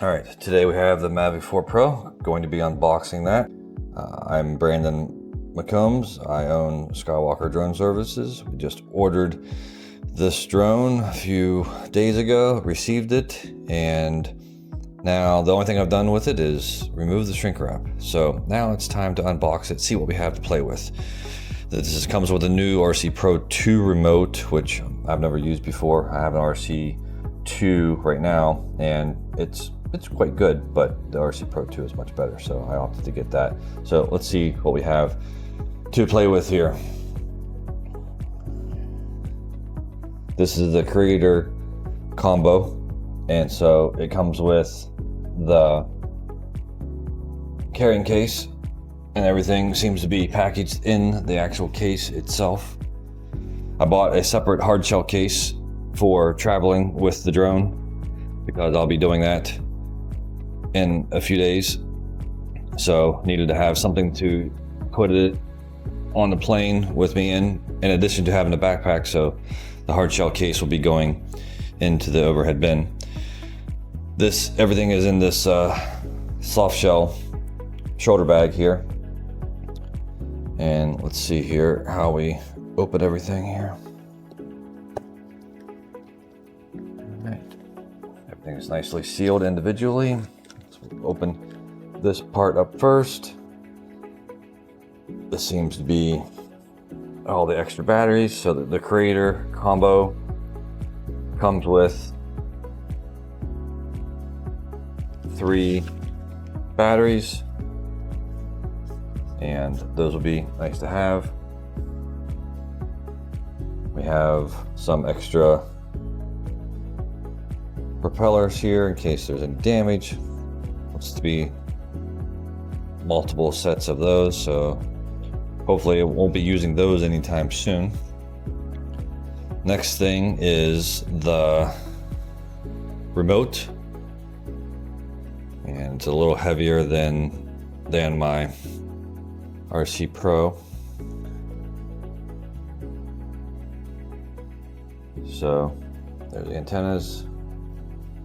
All right, today we have the Mavic 4 Pro, going to be unboxing that. I'm Brandon McCombs. I own Skywalker Drone Services. We just ordered this drone a few days ago, received it, and now the only thing I've done with it is remove the shrink wrap. So now it's time to unbox it, see what we have to play with. This comes with a new RC Pro 2 remote, which I've never used before. I have an RC 2 right now, and it's quite good, but the RC Pro 2 is much better, so I opted to get that. So let's see what we have to play with here. This is the Creator combo, and so it comes with the carrying case, and everything seems to be packaged in the actual case itself. I bought a separate hard shell case for traveling with the drone because I'll be doing that in a few days, so needed to have something to put it on the plane with me in addition to having a backpack. So the hard shell case will be going into the overhead bin. Everything is in this soft shell shoulder bag here, and let's see here how we open everything here. All right, everything is nicely sealed individually. Open this part up first. This seems to be all the extra batteries. So the Creator combo comes with 3 batteries, and those will be nice to have. We have some extra propellers here in case there's any damage. To be multiple sets of those, so hopefully I won't be using those anytime soon. Next thing is the remote, and it's a little heavier than my RC Pro. So there's the antennas.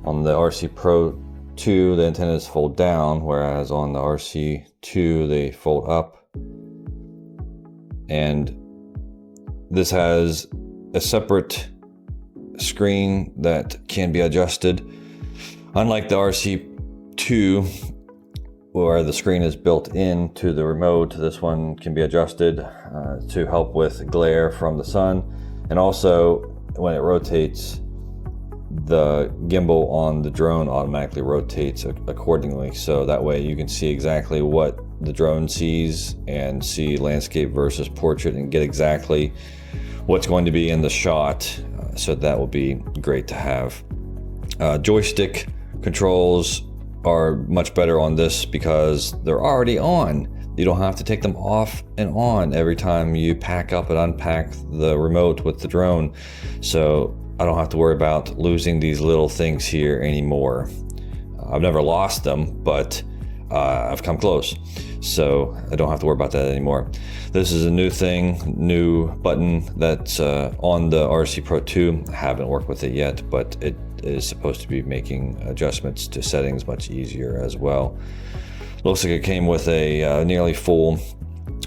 On the RC Pro 2, the antennas fold down, whereas on the RC 2 they fold up. And this has a separate screen that can be adjusted. Unlike the RC 2, where the screen is built into the remote, this one can be adjusted to help with glare from the sun. And also, when it rotates, the gimbal on the drone automatically rotates accordingly, so that way you can see exactly what the drone sees and see landscape versus portrait and get exactly what's going to be in the shot. So that will be great to have. Joystick controls are much better on this because they're already on. You don't have to take them off and on every time you pack up and unpack the remote with the drone. So I don't have to worry about losing these little things here anymore. I've never lost them, but I've come close. So I don't have to worry about that anymore. This is a new thing, new button that's on the RC Pro 2. I haven't worked with it yet, but it is supposed to be making adjustments to settings much easier as well. Looks like it came with a nearly full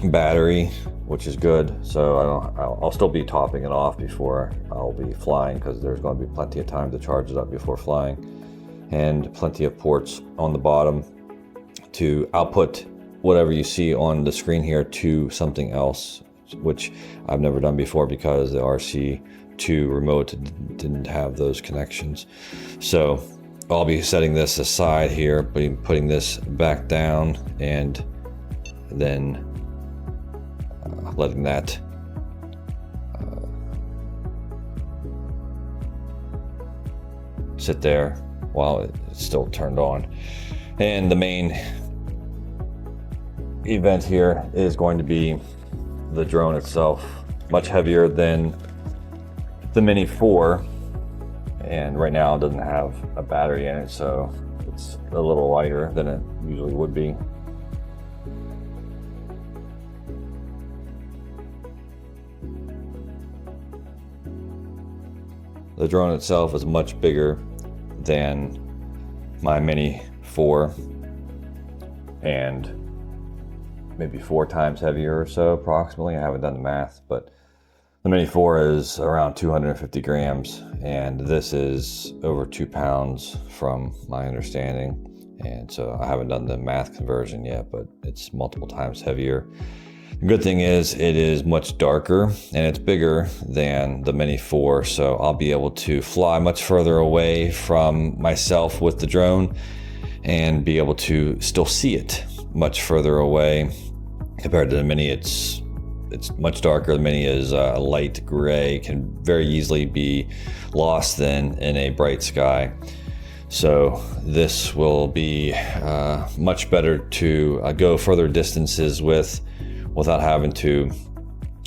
battery, which is good. So I'll still be topping it off before I'll be flying, because there's going to be plenty of time to charge it up before flying, and plenty of ports on the bottom to output whatever you see on the screen here to something else, which I've never done before because the RC2 remote didn't have those connections. So I'll be setting this aside here, putting this back down, and then letting that sit there while it's still turned on. And the main event here is going to be the drone itself, much heavier than the Mini 4, and right now it doesn't have a battery in it, so it's a little lighter than it usually would be. The drone itself is much bigger than my Mini 4 and maybe 4 times heavier or so approximately. I haven't done the math, but the Mini 4 is around 250 grams and this is over 2 pounds from my understanding. And so I haven't done the math conversion yet, but it's multiple times heavier. The good thing is it is much darker and it's bigger than the Mini 4, so I'll be able to fly much further away from myself with the drone and be able to still see it much further away. Compared to the Mini, it's much darker. The Mini is a light gray, can very easily be lost then in a bright sky. So this will be much better to go further distances without having to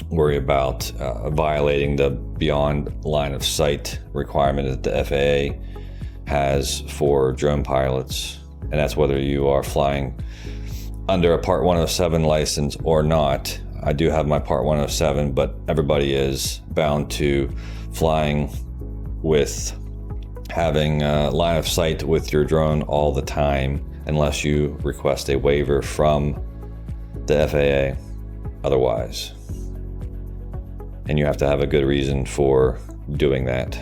worry about violating the beyond line of sight requirement that the FAA has for drone pilots. And that's whether you are flying under a Part 107 license or not. I do have my Part 107, but everybody is bound to flying with having line of sight with your drone all the time, unless you request a waiver from the FAA otherwise. And you have to have a good reason for doing that.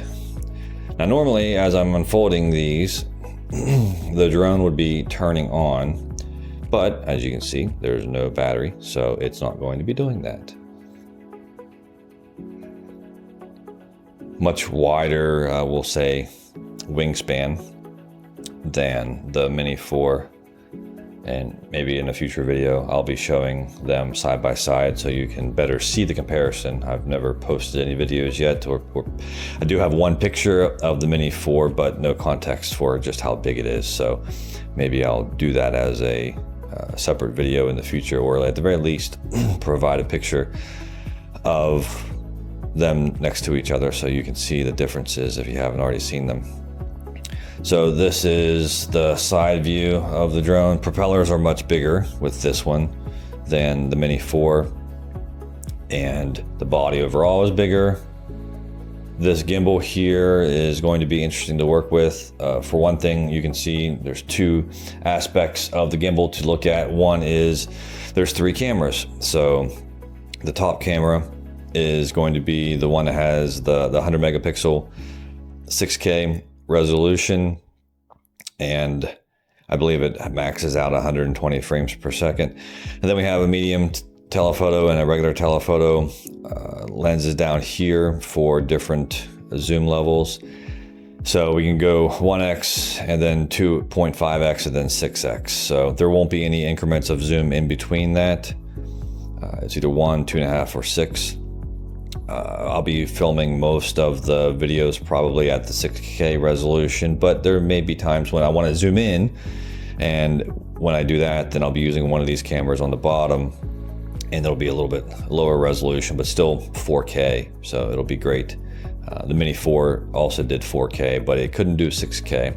Now, normally, as I'm unfolding these, the drone would be turning on, but as you can see, there's no battery, so it's not going to be doing that. Much wider, we'll say, wingspan than the Mini 4, and maybe in a future video I'll be showing them side by side so you can better see the comparison. I've never posted any videos yet, or I do have one picture of the Mini 4 but no context for just how big it is, so maybe I'll do that as a separate video in the future, or at the very least provide a picture of them next to each other so you can see the differences if you haven't already seen them. So this is the side view of the drone. Propellers are much bigger with this one than the Mini 4, and the body overall is bigger. This gimbal here is going to be interesting to work with. For one thing, you can see there's 2 aspects of the gimbal to look at. One is there's 3 cameras. So the top camera is going to be the one that has the 100 megapixel 6K resolution, and I believe it maxes out 120 frames per second. And then we have a medium telephoto and a regular telephoto lenses down here for different zoom levels. So we can go 1x and then 2.5x and then 6x. So there won't be any increments of zoom in between that. It's either 1, 2.5, or 6. I'll be filming most of the videos probably at the 6K resolution, but there may be times when I want to zoom in, and when I do that, then I'll be using one of these cameras on the bottom, and it'll be a little bit lower resolution, but still 4K, so it'll be great. The Mini 4 also did 4K, but it couldn't do 6K,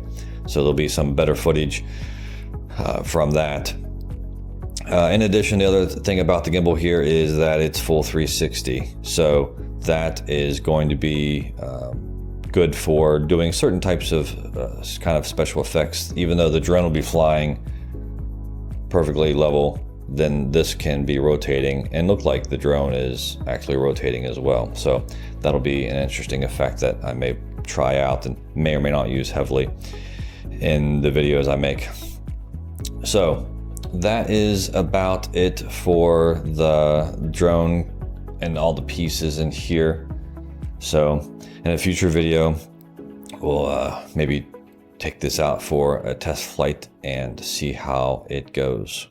so there'll be some better footage from that. In addition, the other thing about the gimbal here is that it's full 360, so that is going to be good for doing certain types of kind of special effects. Even though the drone will be flying perfectly level, then this can be rotating and look like the drone is actually rotating as well. So that'll be an interesting effect that I may try out and may or may not use heavily in the videos I make. So that is about it for the drone and all the pieces in here. So in a future video, we'll maybe take this out for a test flight and see how it goes.